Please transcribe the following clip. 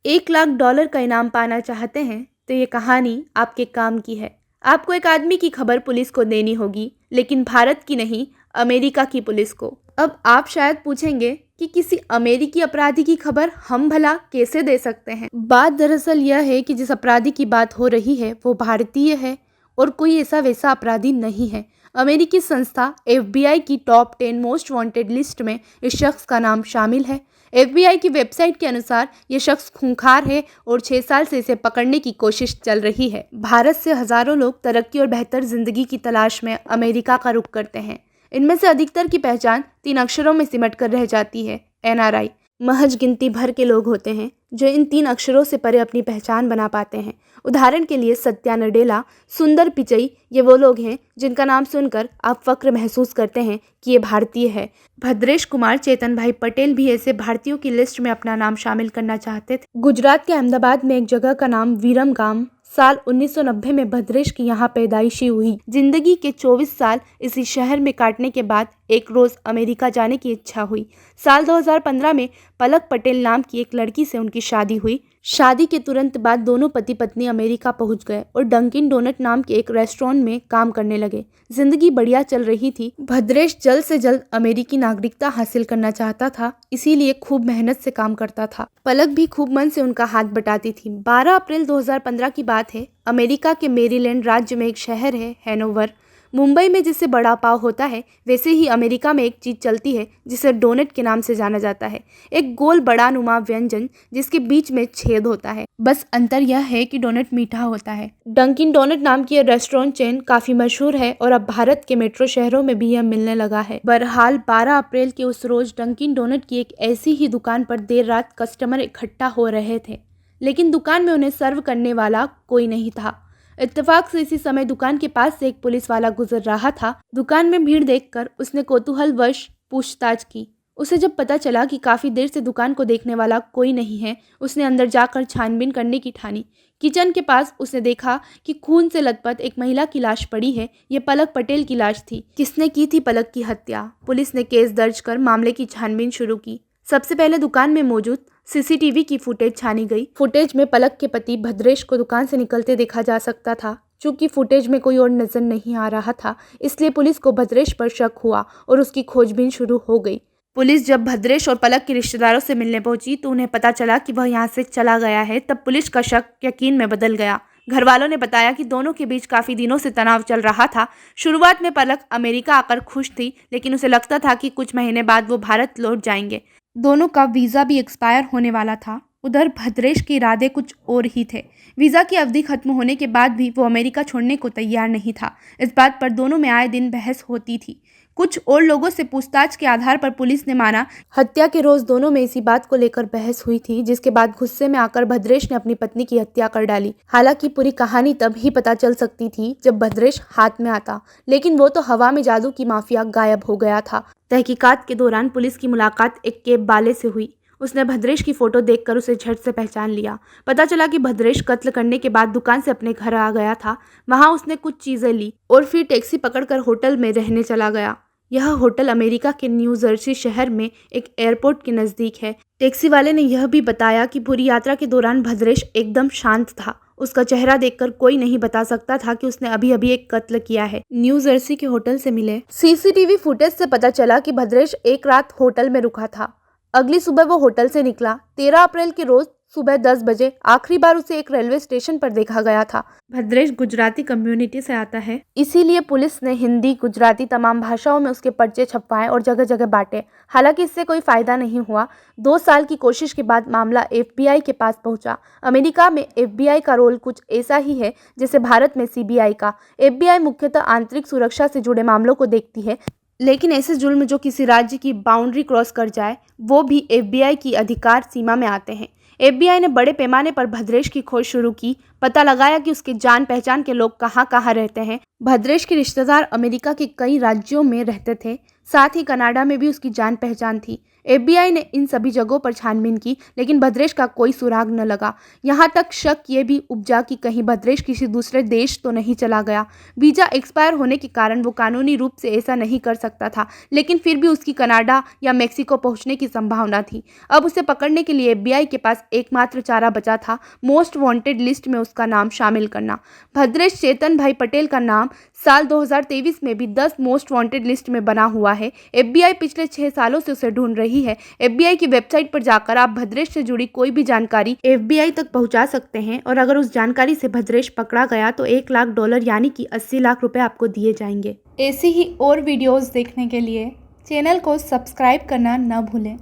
$1 लाख का इनाम पाना चाहते हैं तो ये कहानी आपके काम की है। आपको एक आदमी की खबर पुलिस को देनी होगी, लेकिन भारत की नहीं, अमेरिका की पुलिस को। अब आप शायद पूछेंगे कि किसी अमेरिकी अपराधी की खबर हम भला कैसे दे सकते हैं। बात दरअसल यह है कि जिस अपराधी की बात हो रही है वो भारतीय है और कोई ऐसा वैसा अपराधी नहीं है। अमेरिकी संस्था FBI की टॉप 10 मोस्ट वांटेड लिस्ट में इस शख्स का नाम शामिल है। FBI की वेबसाइट के अनुसार ये शख्स खूंखार है और 6 साल से इसे पकड़ने की कोशिश चल रही है। भारत से हजारों लोग तरक्की और बेहतर जिंदगी की तलाश में अमेरिका का रुख करते हैं। इनमें से अधिकतर की पहचान 3 अक्षरों में सिमट कर रह जाती है, NRI। महज गिनती भर के लोग होते हैं जो इन 3 अक्षरों से परे अपनी पहचान बना पाते हैं। उदाहरण के लिए सत्या नडेला, सुंदर पिचई, ये वो लोग हैं जिनका नाम सुनकर आप फक्र महसूस करते हैं कि ये भारतीय है। भद्रेश कुमार, चेतन भाई पटेल भी ऐसे भारतीयों की लिस्ट में अपना नाम शामिल करना चाहते थे। गुजरात के अहमदाबाद में एक जगह का नाम वीरमगाम, साल 1990 में भद्रेश की यहाँ पैदाइशी हुई। जिंदगी के 24 साल इसी शहर में काटने के बाद एक रोज अमेरिका जाने की इच्छा हुई। साल 2015 में पलक पटेल नाम की एक लड़की से उनकी शादी हुई। शादी के तुरंत बाद दोनों पति पत्नी अमेरिका पहुंच गए और डंकिन डोनट नाम के एक रेस्टोरेंट में काम करने लगे। जिंदगी बढ़िया चल रही थी। भद्रेश जल्द से जल्द अमेरिकी नागरिकता हासिल करना चाहता था, इसीलिए खूब मेहनत से काम करता था। पलक भी खूब मन से उनका हाथ बटाती थी। 12 अप्रैल 2015 की बात है। अमेरिका के मेरीलैंड राज्य में एक शहर है हैनोवर। मुंबई में जिसे बड़ा पाव होता है, वैसे ही अमेरिका में एक चीज चलती है जिसे डोनट के नाम से जाना जाता है। एक गोल बड़ा नुमा व्यंजन जिसके बीच में छेद होता है। बस अंतर यह है कि डोनट मीठा होता है। डंकिन डोनट नाम की यह रेस्टोरेंट चेन काफी मशहूर है और अब भारत के मेट्रो शहरों में भी यह मिलने लगा है। बहरहाल 12 अप्रैल के उस रोज डंकिन डोनट की एक ऐसी ही दुकान पर देर रात कस्टमर इकट्ठा हो रहे थे, लेकिन दुकान में उन्हें सर्व करने वाला कोई नहीं था। इत्तेफाक से इसी समय दुकान के पास से एक पुलिस वाला गुजर रहा था। दुकान में भीड़ देखकर उसने कौतूहलवश पूछताछ की। उसे जब पता चला कि काफी देर से दुकान को देखने वाला कोई नहीं है, उसने अंदर जाकर छानबीन करने की ठानी। किचन के पास उसने देखा कि खून से लथपथ एक महिला की लाश पड़ी है। ये पलक पटेल की लाश थी। किसने की थी पलक की हत्या? पुलिस ने केस दर्ज कर मामले की छानबीन शुरू की। सबसे पहले दुकान में मौजूद CCTV की फुटेज छानी गई। फुटेज में पलक के पति भद्रेश को दुकान से निकलते देखा जा सकता था। चूंकि फुटेज में कोई और नजर नहीं आ रहा था, इसलिए पुलिस को भद्रेश पर शक हुआ और उसकी खोजबीन शुरू हो गई। पुलिस जब भद्रेश और पलक के रिश्तेदारों से मिलने पहुंची तो उन्हें पता चला कि वह यहाँ से चला गया है। तब पुलिस का शक यकीन में बदल गया। घर वालों ने बताया कि दोनों के बीच काफी दिनों से तनाव चल रहा था। शुरुआत में पलक अमेरिका आकर खुश थी, लेकिन उसे लगता था कि कुछ महीने बाद वो भारत लौट जाएंगे। दोनों का वीजा भी एक्सपायर होने वाला था। उधर भद्रेश के इरादे कुछ और ही थे। वीजा की अवधि खत्म होने के बाद भी वो अमेरिका छोड़ने को तैयार नहीं था। इस बात पर दोनों में आए दिन बहस होती थी। कुछ और लोगों से पूछताछ के आधार पर पुलिस ने माना हत्या के रोज दोनों में इसी बात को लेकर बहस हुई थी, जिसके बाद गुस्से में आकर भद्रेश ने अपनी पत्नी की हत्या कर डाली। हालांकि पूरी कहानी तब ही पता चल सकती थी जब भद्रेश हाथ में आता, लेकिन वो तो हवा में जादू की माफिया गायब हो गया था। तहकीकात के दौरान पुलिस की मुलाकात एक कैब वाले से हुई। उसने भद्रेश की फोटो देखकर उसे झट से पहचान लिया। पता चला कि भद्रेश कत्ल करने के बाद दुकान से अपने घर आ गया था। वहां उसने कुछ चीजें ली और फिर टैक्सी पकड़कर होटल में रहने चला गया। यह होटल अमेरिका के न्यू जर्सी शहर में एक एयरपोर्ट के नजदीक है। टैक्सी वाले ने यह भी बताया कि पूरी यात्रा के दौरान भद्रेश एकदम शांत था। उसका चेहरा देखकर कोई नहीं बता सकता था कि उसने अभी अभी एक कत्ल किया है। न्यू जर्सी के होटल से मिले CCTV फुटेज से पता चला कि भद्रेश एक रात होटल में रुका था। अगली सुबह वो होटल से निकला। 13 अप्रैल के रोज सुबह 10 बजे आखिरी बार उसे एक रेलवे स्टेशन पर देखा गया था। भद्रेश गुजराती कम्युनिटी से आता है, इसीलिए पुलिस ने हिंदी, गुजराती तमाम भाषाओं में उसके पर्चे छपवाए और जगह जगह बांटे। हालांकि इससे कोई फायदा नहीं हुआ। 2 साल की कोशिश के बाद मामला FBI के पास पहुंचा। अमेरिका में FBI का रोल कुछ ऐसा ही है जैसे भारत में CBI का। FBI मुख्यतः आंतरिक सुरक्षा से जुड़े मामलों को देखती है, लेकिन ऐसे जुल्म जो किसी राज्य की बाउंड्री क्रॉस कर जाए वो भी FBI की अधिकार सीमा में आते हैं। FBI ने बड़े पैमाने पर भद्रेश की खोज शुरू की। पता लगाया कि उसके जान पहचान के लोग कहाँ कहाँ रहते हैं। भद्रेश के रिश्तेदार अमेरिका के कई राज्यों में रहते थे, साथ ही कनाडा में भी उसकी जान पहचान थी। FBI ने इन सभी जगहों पर छानबीन की, लेकिन भद्रेश का कोई सुराग न लगा। यहाँ तक शक ये भी उपजा कि कहीं भद्रेश किसी दूसरे देश तो नहीं चला गया। वीजा एक्सपायर होने के कारण वो कानूनी रूप से ऐसा नहीं कर सकता था, लेकिन फिर भी उसकी कनाडा या मेक्सिको पहुंचने की संभावना थी। अब उसे पकड़ने के लिए FBI के पास एकमात्र चारा बचा था, मोस्ट वांटेड लिस्ट में उसका नाम शामिल करना। भद्रेश चेतन भाई पटेल का नाम साल 2023 में भी 10 मोस्ट वांटेड लिस्ट में बना हुआ है। FBI पिछले 6 सालों से उसे ढूंढ रही है। FBI की वेबसाइट पर जाकर आप भद्रेश से जुड़ी कोई भी जानकारी FBI तक पहुंचा सकते हैं, और अगर उस जानकारी से भद्रेश पकड़ा गया तो $1 लाख यानी कि 80 लाख रुपए आपको दिए जाएंगे। ऐसी ही और वीडियोस देखने के लिए चैनल को सब्सक्राइब करना न भूलें।